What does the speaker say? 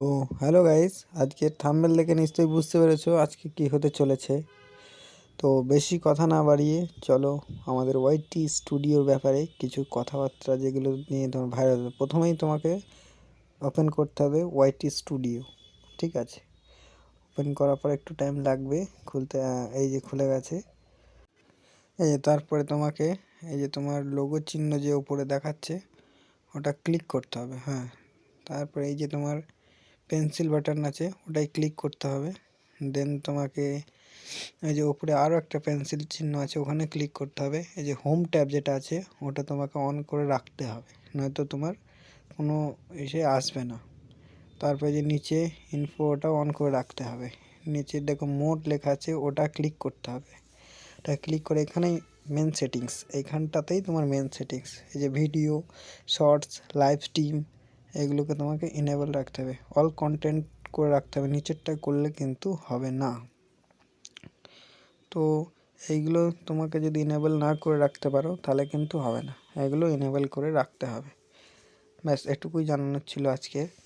ও hello guys, আজকে thumbnail দেখে নিশ্চয়ই বুঝতে পেরেছো আজকে কি হতে চলেছে। তো বেশি কথা না বাড়িয়ে চলো আমাদের ওয়াইটি স্টুডিওর ব্যাপারে কিছু কথাবার্তা যেগুলো নিয়ে তোমার ভাইরাল। প্রথমেই তোমাকে ওপেন করতে হবে ওয়াইটি স্টুডিও, ঠিক আছে? ওপেন করার পর একটু টাইম লাগবে খুলতে। এই যে খুলে গেছে। এই যে তারপরে তোমাকে এই যে তোমার লোগো চিহ্ন যে উপরে দেখাচ্ছে ওটা ক্লিক করতে হবে। হ্যাঁ, তারপরে এই যে তোমার পেন্সিল বাটন আছে ওটাই ক্লিক করতে হবে। দেন তোমাকে এই যে উপরে আরও একটা পেন্সিল চিহ্ন আছে ওখানে ক্লিক করতে হবে। এই যে হোম ট্যাব যেটা আছে ওটা তোমাকে অন করে রাখতে হবে, নয়তো তোমার কোনো এসে আসবে না। তারপরে যে নিচে ইনফো ওটা অন করে রাখতে হবে। নিচে দেখো মোড লেখা আছে ওটা ক্লিক করতে হবে। ওটা ক্লিক করে এখানেই মেন সেটিংস, এইখানটাতেই তোমার মেন সেটিংস। এই যে ভিডিও, শর্টস, লাইভ স্ট্রিম এগুলোকে তোমাকে ইনেবল রাখতে হবে। অল কন্টেন্ট করে রাখতে হবে, নিচেরটা করলে কিন্তু হবে না। তো এইগুলো তোমাকে যদি ইনেবল না করে রাখতে পারো তাহলে কিন্তু হবে না, এগুলো ইনেবল করে রাখতে হবে। ব্যাস এটুকুই জানানোর ছিল আজকে।